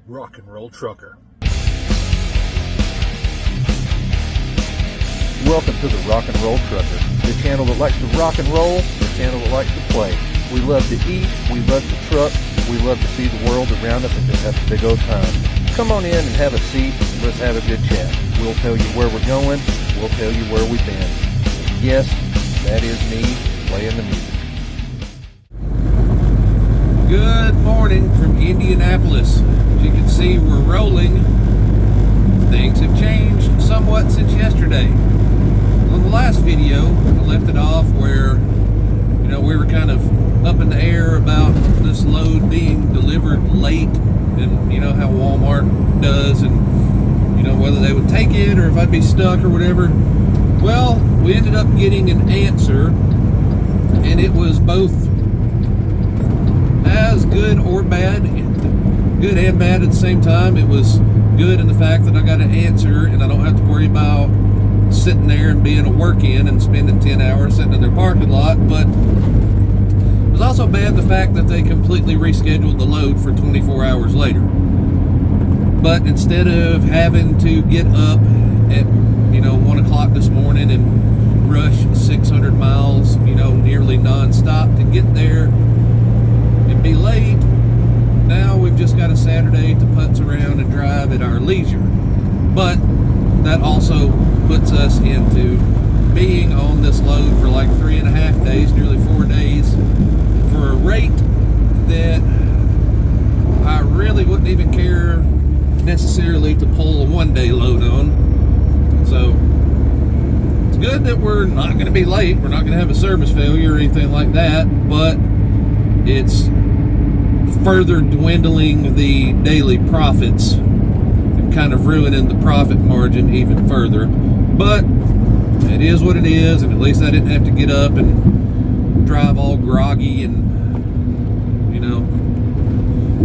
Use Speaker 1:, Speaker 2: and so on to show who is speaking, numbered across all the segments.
Speaker 1: rock and roll trucker.
Speaker 2: Welcome to the Rock and Roll Trucker, the channel that likes to rock and roll, the channel that likes to play. We love to eat, we love to truck, we love to see the world around us and just have a big old time. Come on in and have a seat, let's have a good chat. We'll tell you where we're going, we'll tell you where we've been. Yes, that is me playing the music.
Speaker 3: Good morning from Indianapolis. As you can see, we're rolling. Things have changed somewhat since yesterday. On the last video, I left it off where, we were kind of up in the air about this load being delivered late, and how Walmart does, and whether they would take it or if I'd be stuck or whatever. Well, we ended up getting an answer, and it was both as good or bad, good and bad at the same time. It was good in the fact that I got an answer and I don't have to worry about sitting there and being a work-in and spending 10 hours sitting in their parking lot. But it was also bad the fact that they completely rescheduled the load for 24 hours later. But instead of having to get up at 1 o'clock this morning and rush 600 miles nearly non-stop to get there and be late, now we've just got a Saturday to putz around and drive at our leisure. But that also puts us into being on this load for like 3.5 days, nearly 4 days, for a rate that I really wouldn't even care necessarily to pull a one-day load on. So it's good that we're not going to be late. We're not going to have a service failure or anything like that, but it's further dwindling the daily profits and kind of ruining the profit margin even further. But it is what it is, and at least I didn't have to get up and drive all groggy and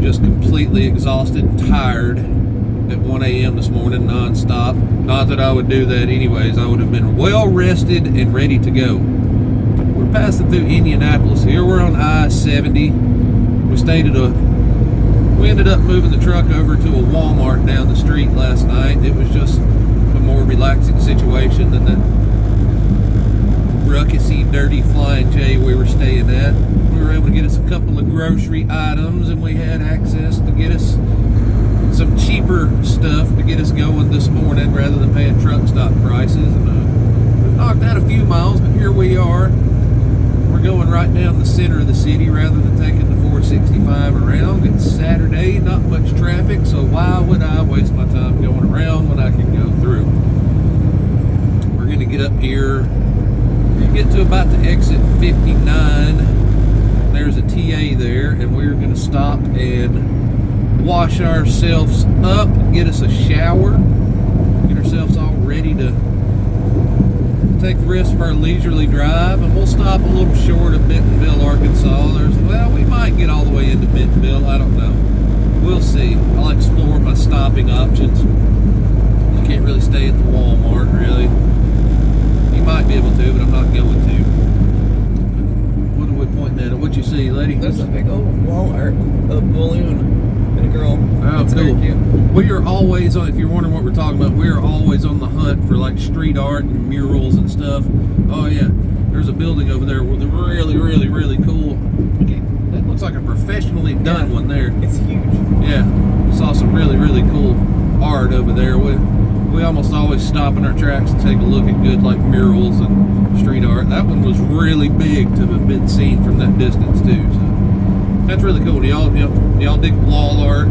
Speaker 3: just completely exhausted and tired at 1 a.m. this morning non-stop. Not that I would do that anyways. I would have been well rested and ready to go. We're passing through Indianapolis here. We're on I-70. We ended up moving the truck over to a Walmart down the street last night. It was just a more relaxing situation than that ruckusy, dirty Flying J we were staying at. We were able to get us a couple of grocery items, and we had access to get us some cheaper stuff to get us going this morning rather than paying truck stop prices. And we've knocked out a few miles, but here we are. We're going right down the center of the city rather than taking the 465 around. It's Saturday, not much traffic, so why would I waste my time going around when I can go through? We're going to get up here. We get to about the exit 59. There's a TA there, and we're going to stop and wash ourselves up, get us a shower, get ourselves all ready to take the rest of our leisurely drive, and we'll stop a little short of Bentonville, Arkansas. We might get all the way into Bentonville, I don't know. We'll see. I'll explore my stopping options. You can't really stay at the Walmart, really. You might be able to, but I'm not going to. What are we pointing at? What you see, lady?
Speaker 4: There's a big old wall art, a balloon, and a girl.
Speaker 3: Oh,
Speaker 4: it's
Speaker 3: cool.
Speaker 4: very cute.
Speaker 3: We are always on, if you're wondering what we're talking about, we are always on the hunt for like street art and murals and stuff. Oh yeah, there's a building over there with a really, really, really cool, that looks like a professionally done one there.
Speaker 4: It's huge.
Speaker 3: Yeah, saw some really, really cool art over there. We almost always stop in our tracks and take a look at good like murals and street art. That one was really big to have been seen from that distance too. So that's really cool. Do y'all dig wall art,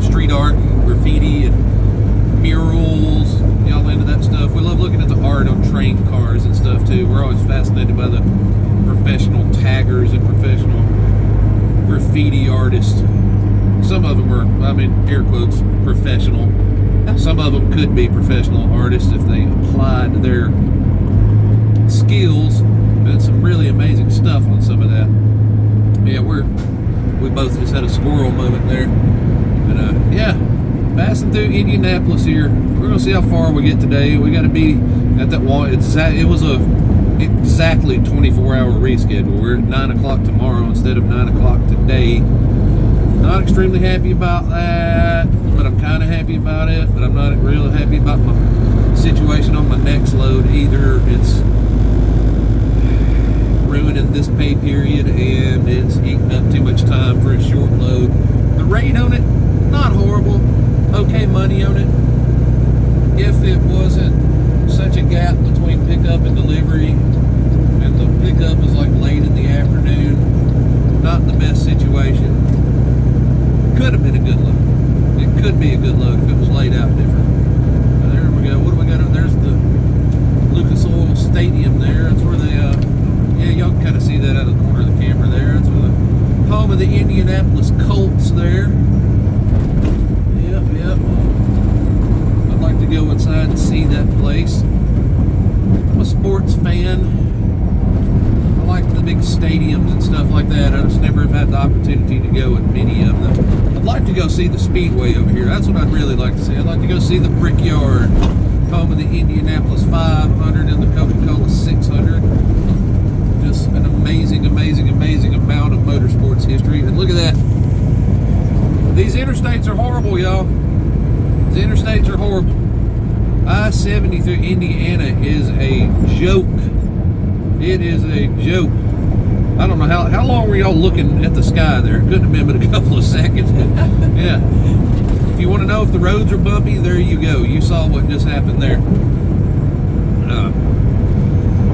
Speaker 3: street art and graffiti and murals? Y'all into that stuff? We love looking at the art on train cars and stuff too. We're always fascinated by the professional taggers and professional graffiti artists. Some of them are, air quotes, professional. Some of them could be professional artists if they applied their skills. And some really amazing stuff on some of that. Yeah, we both just had a squirrel moment there. But passing through Indianapolis here. We're gonna see how far we get today. We got to be at that one. It was a exactly 24-hour reschedule. We're at 9 o'clock tomorrow instead of 9 o'clock today. Not extremely happy about that, but I'm kind of happy about it. But I'm not really happy about my situation on my next load either. It's ruining this pay period, and it's eating up too much time for a short load. The rate on it, not horrible. Okay money on it. If it wasn't such a gap between pickup and delivery, and the pickup is like late in the afternoon, not the best situation. Could have been a good load. It could be a good load if it was laid out different. There we go. What do we got? There's the Lucas Oil Stadium there. That's where they, yeah, y'all can kind of see that out of the corner of the camera there. That's where the home of the Indianapolis Colts there. Yep. I'd like to go inside and see that place. I'm a sports fan. I like the big stadiums and stuff like that. I just never have had the opportunity to go at many of them. I'd like to go see the Speedway over here. That's what I'd really like to see. I'd like to go see the Brickyard, home of the Indianapolis 500 and the Coca-Cola 600. Just an amazing amount of motorsports history. And look at that. These interstates are horrible, y'all. These interstates are horrible. I-70 through Indiana is a joke. It is a joke. I don't know how long were y'all looking at the sky there? It couldn't have been but a couple of seconds. Yeah. If you want to know if the roads are bumpy, there you go. You saw what just happened there.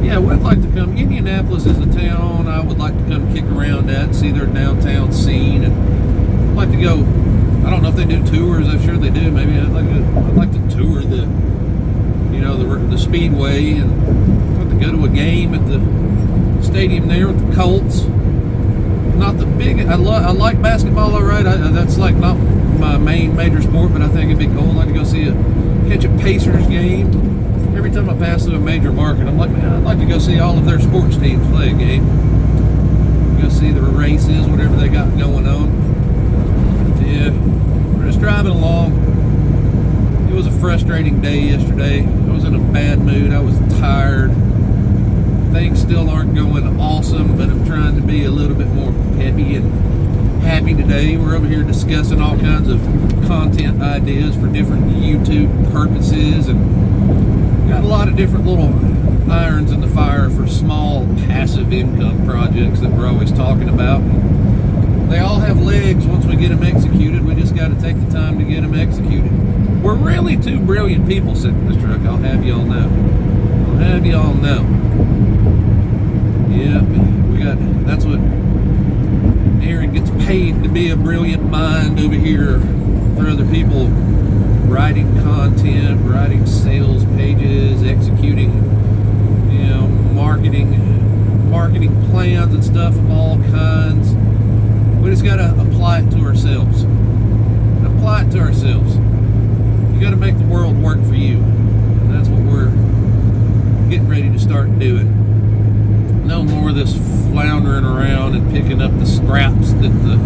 Speaker 3: Yeah, we'd like to come. Indianapolis is a town I would like to come kick around at and see their downtown scene. And I'd like to go. I don't know if they do tours. I'm sure they do. Maybe I'd like to tour the Speedway, and I'd like to go to a game at the stadium there with the Colts. Not the big. I like basketball, all right. That's like not my main major sport, but I think it'd be cool. I'd like to go catch a Pacers game. Every time I pass through a major market, I'm like, man, I'd like to go see all of their sports teams play a game. Go see the races, whatever they got going on. Yeah, we're just driving along. It was a frustrating day yesterday. I was in a bad mood. I was tired. Things still aren't going awesome, but I'm trying to be a little bit more peppy and happy today. We're over here discussing all kinds of content ideas for different YouTube purposes, and got a lot of different little irons in the fire for small passive income projects that we're always talking about. They all have legs once we get them executed. We just got to take the time to get them executed. We're really two brilliant people sitting in this truck. I'll have y'all know. Yeah, that's what Aaron gets paid to be, a brilliant mind over here for other people, writing content, writing sales pages, executing, marketing plans and stuff of all kinds. We just got to apply it to ourselves. You got to make the world work for you. And that's what we're getting ready to start doing. No more of this floundering around and picking up the scraps that the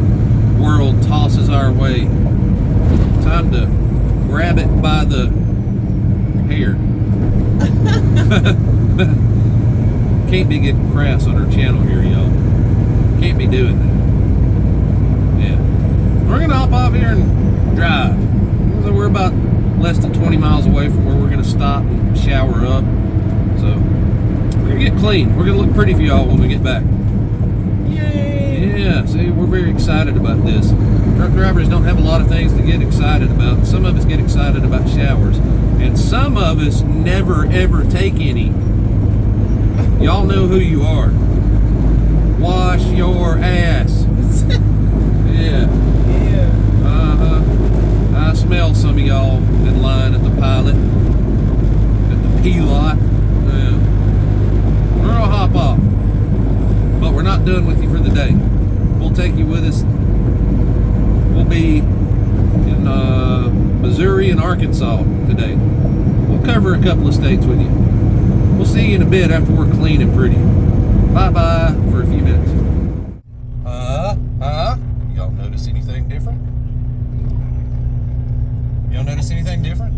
Speaker 3: world tosses our way. Time to grab it by the hair. Can't be getting crass on our channel here, y'all. Can't be doing that. Yeah. We're going to hop off here and drive. So we're about less than 20 miles away from where we're going to stop and shower up. So we're going to get clean. We're going to look pretty for y'all when we get back. Yay! Yeah, see, we're very excited about this. Truck drivers don't have a lot of things to get excited about. Some of us get excited about showers. And some of us never, ever take any. Y'all know who you are. Wash your ass. Yeah. I smell some of y'all in line at the pilot, at the P-lot. Yeah. We're gonna hop off, but we're not done with you for the day. We'll take you with us. We'll be in Missouri and Arkansas today. We'll cover a couple of states with you. We'll see you in a bit after we're clean and pretty. Bye-bye for a few minutes. Y'all notice anything different? Y'all notice anything different?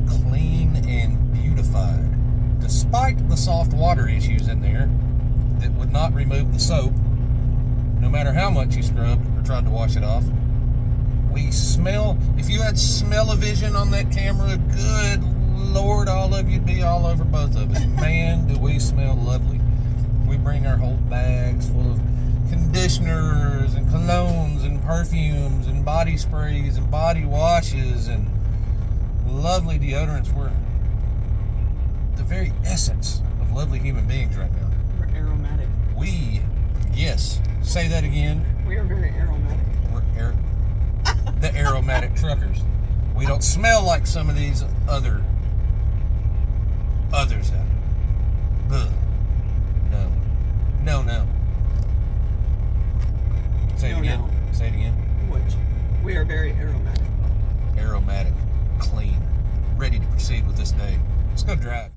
Speaker 3: Clean and beautified. Despite the soft water issues in there that would not remove the soap, no matter how much you scrubbed or or tried to wash it off. We smell, if you had smell-o-vision on that camera, good Lord, all of you'd be all over both of us. Man, do we smell lovely. We bring our whole bags full of conditioners and colognes and perfumes and body sprays and body washes and lovely deodorants. We're the very essence of lovely human beings right now.
Speaker 4: We're aromatic.
Speaker 3: Yes, say that again.
Speaker 4: We are very aromatic.
Speaker 3: We're the aromatic truckers. We don't smell like some of these others out there. Ugh. No. Say it again.
Speaker 4: No.
Speaker 3: Say it again.
Speaker 4: Which? We are very aromatic.
Speaker 3: Aromatic, clean, ready to proceed with this day. Let's go drive.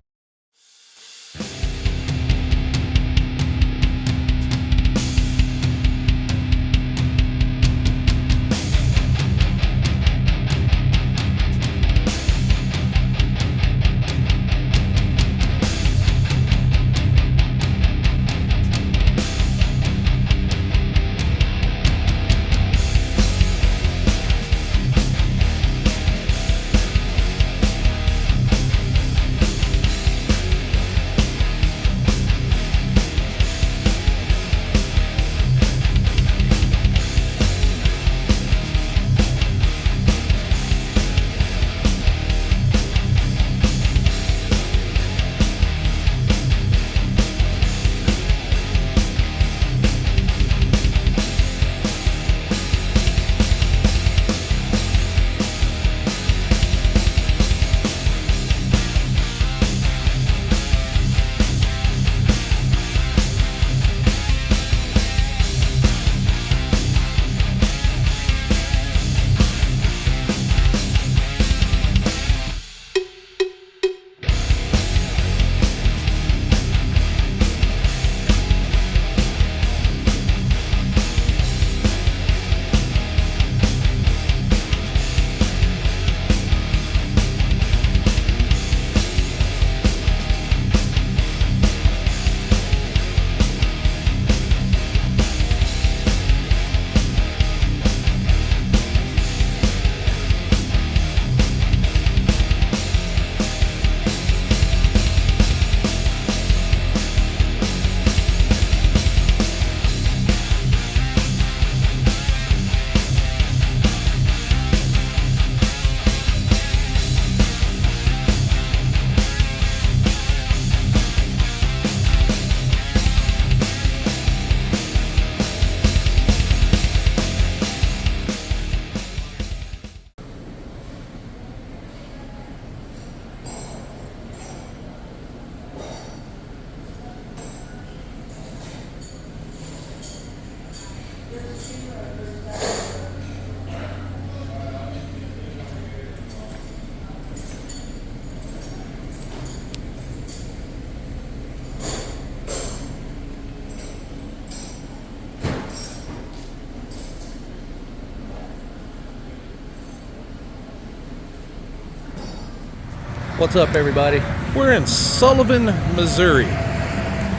Speaker 3: What's up, everybody? We're in Sullivan, Missouri.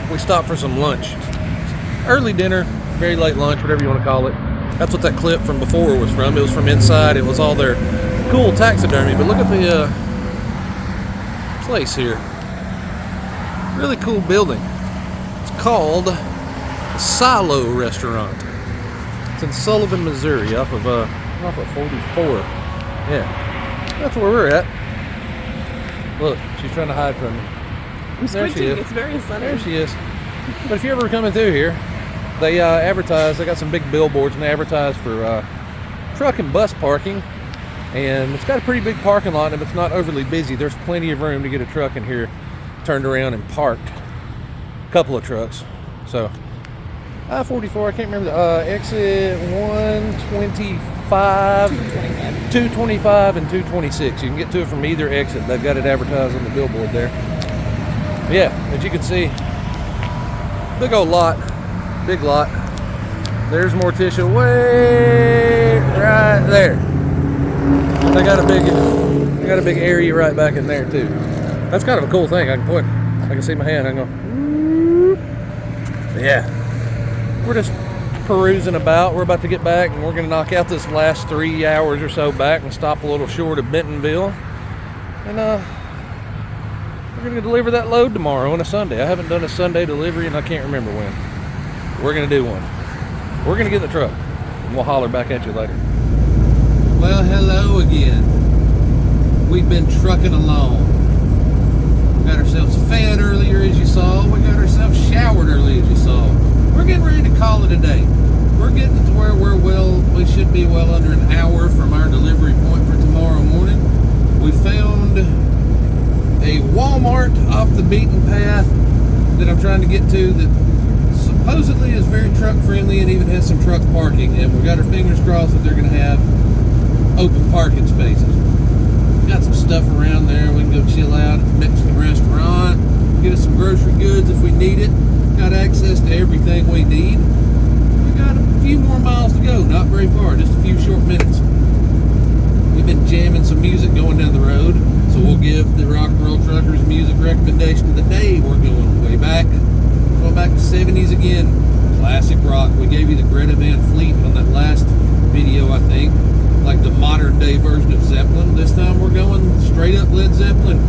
Speaker 3: We stopped for some lunch. Early dinner, very late lunch, whatever you want to call it. That's what that clip from before was from. It was from inside. It was all their cool taxidermy. But look at the place here. Really cool building. It's called the Silo Restaurant. It's in Sullivan, Missouri, off of 44. Yeah, that's where we're at. Look, she's trying to hide from me.
Speaker 4: I'm
Speaker 3: There she
Speaker 4: squinting.
Speaker 3: is.
Speaker 4: It's very sunny.
Speaker 3: There she is. But if you're ever coming through here, they advertise. They got some big billboards and they advertise for truck and bus parking. And it's got a pretty big parking lot, and if it's not overly busy, there's plenty of room to get a truck in here turned around and parked. A couple of trucks. So I-44, I can't remember the exit 125, 225 and 226. You can get to it from either exit. They've got it advertised on the billboard there. Yeah, as you can see, big old lot, big lot. There's Morticia way right there. They got a big area right back in there too. That's kind of a cool thing. I can see my hand. I can go. Yeah, we're just
Speaker 2: perusing about. We're about to get back, and we're going to knock out this last 3 hours or so back and stop a little short of Bentonville. And we're going to deliver that load tomorrow on a Sunday. I haven't done a Sunday delivery, and I can't remember when. We're going to do one. We're going to get in the truck, and we'll holler back at you later.
Speaker 3: Well, hello again. We've been trucking along. We got ourselves fed earlier, as you saw. We got ourselves showered early, as you saw. We're getting ready to call it a day. We're getting to where we should be well under an hour from our delivery point for tomorrow morning. We found a Walmart off the beaten path that I'm trying to get to that supposedly is very truck friendly and even has some truck parking. And we got our fingers crossed that they're going to have open parking spaces. Got some stuff around there. We can go chill out at the Mexican restaurant, get us some grocery goods if we need it. Got access to everything we need. We got a few more miles to go, not very far, just a few short minutes. We've been jamming some music going down the road, so we'll give the Rock and Roll Truckers music recommendation of the day. We're going way back, going back to 70s again. Classic rock. We gave you the Greta Van Fleet on that last video, I think. Like the modern day version of Zeppelin. This time we're going straight up Led Zeppelin.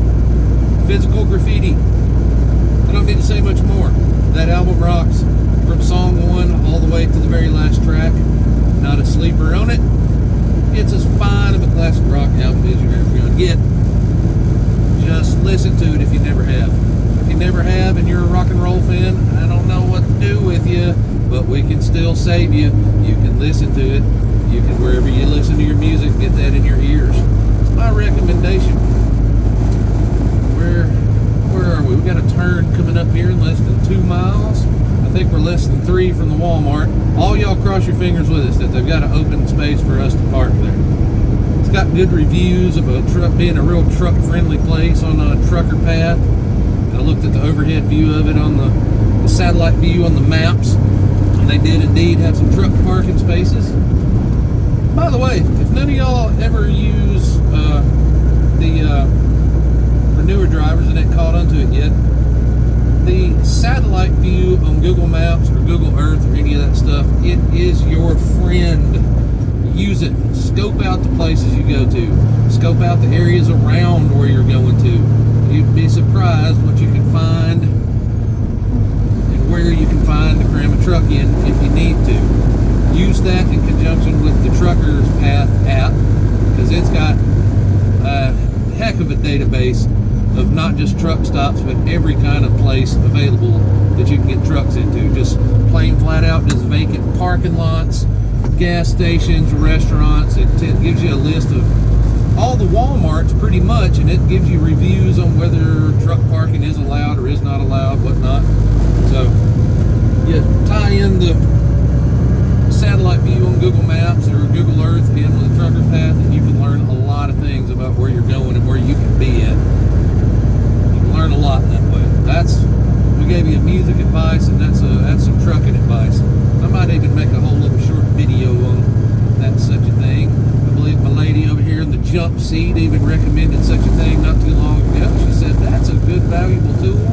Speaker 3: Physical Graffiti. I don't need to say much more. That album rocks from song 1 all the way to the very last track. Not a sleeper on it. It's as fine of a classic rock album as you're ever going to get. Just listen to it if you never have. If you never have and you're a rock and roll fan, I don't know what to do with you, but we can still save you. You can listen to it. You can, wherever you listen to your music, get that in your ears. It's my recommendation. Where are we? We got a turn coming up here in less than 2 miles. I think we're less than 3 from the Walmart. All y'all cross your fingers with us that they've got an open space for us to park there. It's got good reviews of a truck being a real truck-friendly place on a trucker path. I looked at the overhead view of it on the satellite view on the maps, and they did indeed have some truck parking spaces. By the way, if none of y'all ever use the newer drivers and ain't caught onto it yet, the satellite view on Google Maps or Google Earth or any of that stuff, it is your friend. Use it. Scope out the places you go to. Scope out the areas around where you're going to. You'd be surprised what you can find and where you can find to cram a truck in if you need to. Use that in conjunction with the Truckers Path app, because it's got a heck of a database of not just truck stops, but every kind of place available that you can get trucks into. Just plain flat out, just vacant parking lots, gas stations, restaurants. It gives you a list of all the Walmarts pretty much, and it gives you reviews on whether truck parking is allowed or is not allowed, whatnot. So you tie in the satellite view on Google Maps or Google Earth in with a Trucker's Path, and you can learn a lot of things about where you're going and where you can be at. You can learn a lot that way. We gave you music advice, and that's some trucking advice. I might even make a whole little short video on that such a thing. I believe my lady over here in the jump seat even recommended such a thing not too long ago. She said that's a good, valuable tool.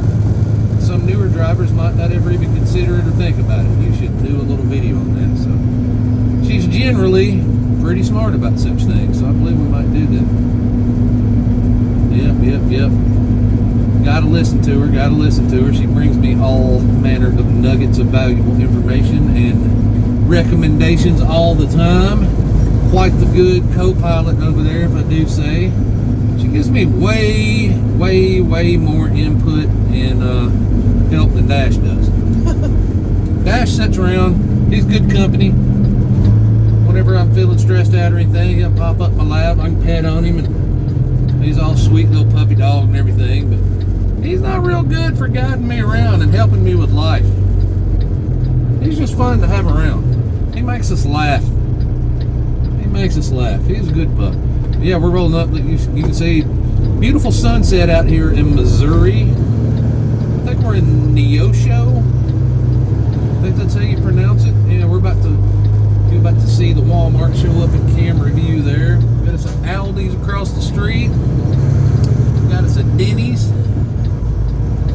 Speaker 3: Some newer drivers might not ever even consider it or think about it. You should do a little video on that. So she's generally pretty smart about such things, so I believe we might do that. Yep. Gotta listen to her. She brings me all manner of nuggets of valuable information and recommendations all the time. Quite the good co-pilot over there, if I do say. She gives me way more input and help than Dash does. Dash sits around. He's good company. Whenever I'm feeling stressed out or anything, he'll pop up my lap. I can pet on him, and he's all sweet little puppy dog and everything. But he's not real good for guiding me around and helping me with life. He's just fun to have around. He makes us laugh. He's a good pup. Yeah, we're rolling up. You can see beautiful sunset out here in Missouri. I think we're in Neosho. I think that's how you pronounce it. Yeah, you're about to see the Walmart show up in camera view there. Got us an Aldi's across the street. Got us a Denny's.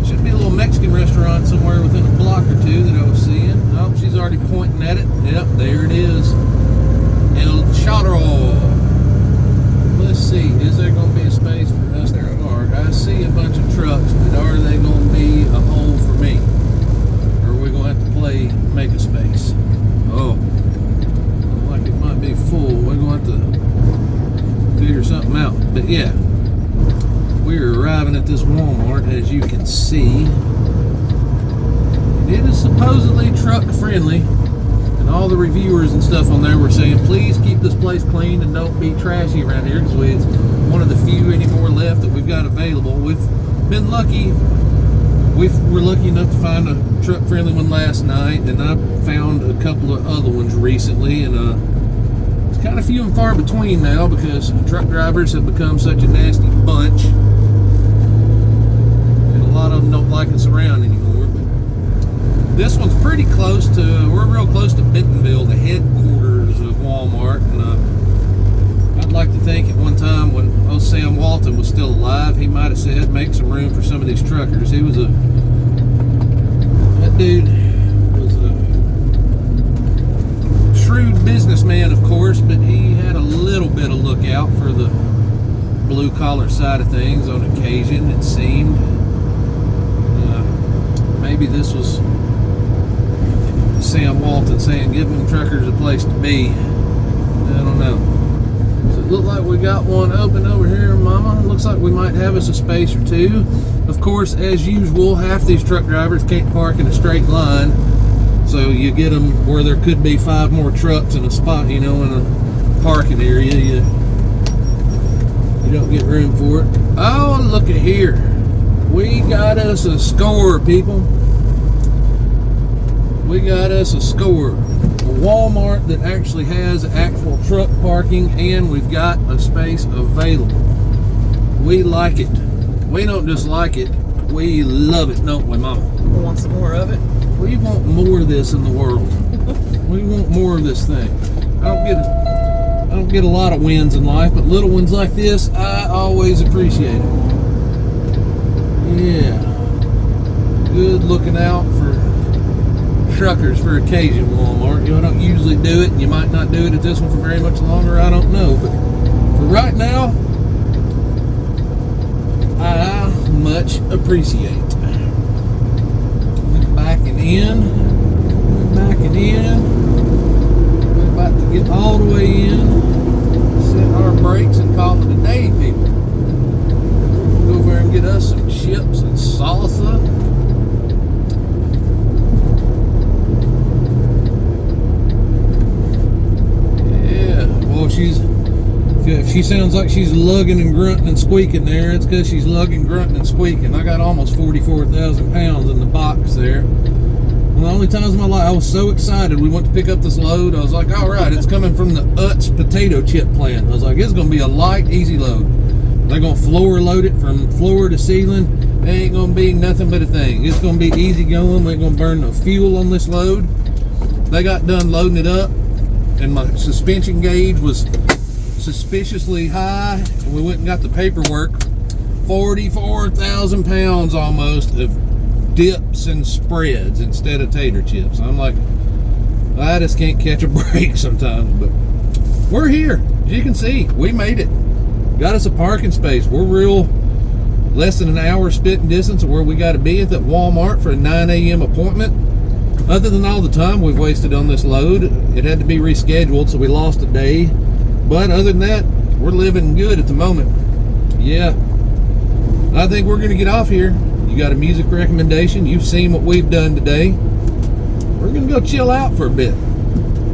Speaker 3: Should be a little Mexican restaurant somewhere within a block or two that I was seeing. Oh, she's already pointing at it, something out. But yeah, we're arriving at this Walmart, as you can see. It is supposedly truck friendly, and all the reviewers and stuff on there were saying, please keep this place clean and don't be trashy around here, because it's one of the few anymore left that we've got available. We've been lucky. We were lucky enough to find a truck friendly one last night, and I found a couple of other ones recently, and it's kind of few and far between now because truck drivers have become such a nasty bunch, and a lot of them don't like us around anymore. This one's pretty close to, we're real close to Bentonville, the headquarters of Walmart, and I'd like to think at one time when old Sam Walton was still alive, he might have said, make some room for some of these truckers. That dude was a shrewd businessman, of course, but he had a little bit of lookout for the blue collar side of things on occasion, it seemed. Maybe this was Sam Walton saying, give them truckers a place to be. I don't know. So it looked like we got one open over here, Mama. It looks like we might have us a space or two. Of course, as usual, half these truck drivers can't park in a straight line. So you get them where there could be 5 more trucks in a spot, in a parking area. You don't get room for it. Oh, look at here. We got us a score, people. We got us a score. A Walmart that actually has actual truck parking, and we've got a space available. We like it. We don't just like it, we love it, don't we, Mama?
Speaker 4: We want some more of it.
Speaker 3: We want more of this in the world. We want more of this thing. I don't get a lot of wins in life, but little ones like this, I always appreciate it. Yeah. Good looking out for truckers for occasion, Walmart. I don't usually do it, and you might not do it at this one for very much longer, I don't know, but for right now, I much appreciate. We're backing in. We're about to get all the way in, set our brakes, and call it a day, people. Go over and get us some chips and salsa. If she sounds like she's lugging and grunting and squeaking there, it's because she's lugging, grunting, and squeaking. I got almost 44,000 pounds in the box there. One of the only times in my life I was so excited. We went to pick up this load. I was like, all right, it's coming from the Utz potato chip plant. I was like, it's going to be a light, easy load. They're going to floor load it from floor to ceiling. It ain't going to be nothing but a thing. It's going to be easy going. We ain't going to burn no fuel on this load. They got done loading it up, and my suspension gauge was suspiciously high, and we went and got the paperwork. 44,000 pounds almost of dips and spreads instead of tater chips. I'm like, I just can't catch a break sometimes, but we're here. As you can see, we made it. Got us a parking space. We're real less than an hour spitting distance of where we got to be at that Walmart for a 9 a.m. appointment. Other than all the time we've wasted on this load, it had to be rescheduled, so we lost a day. But other than that, we're living good at the moment. Yeah. I think we're going to get off here. You got a music recommendation? You've seen what we've done today. We're going to go chill out for a bit.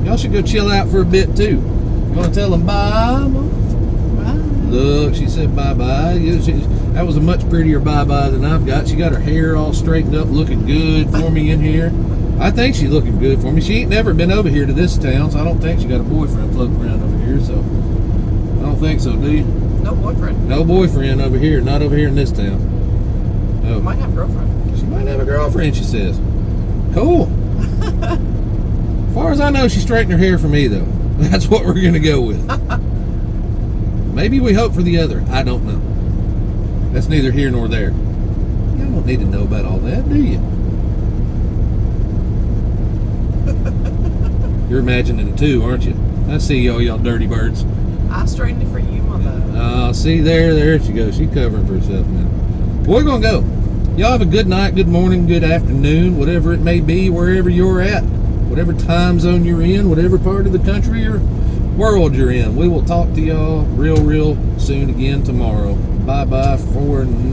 Speaker 3: Y'all should go chill out for a bit too. You want to tell them bye? Bye. Look, she said bye-bye. That was a much prettier bye-bye than I've got. She got her hair all straightened up, looking good for me in here. I think she's looking good for me. She ain't never been over here to this town, so I don't think she got a boyfriend floating around over here, so I don't think so, do you?
Speaker 4: No boyfriend.
Speaker 3: No boyfriend over here, not over here in this town. No.
Speaker 4: Might have a girlfriend.
Speaker 3: She might have a girlfriend, she says. Cool. As far as I know, she straightened her hair for me, though. That's what we're going to go with. Maybe we hope for the other. I don't know. That's neither here nor there. You don't need to know about all that, do you? You're imagining it too, aren't you? I see y'all dirty birds.
Speaker 4: I straightened it for you, Mama.
Speaker 3: See, there she goes. She's covering for herself now. We're going to go. Y'all have a good night, good morning, good afternoon, whatever it may be, wherever you're at, whatever time zone you're in, whatever part of the country or world you're in. We will talk to y'all real soon again tomorrow. Bye for now.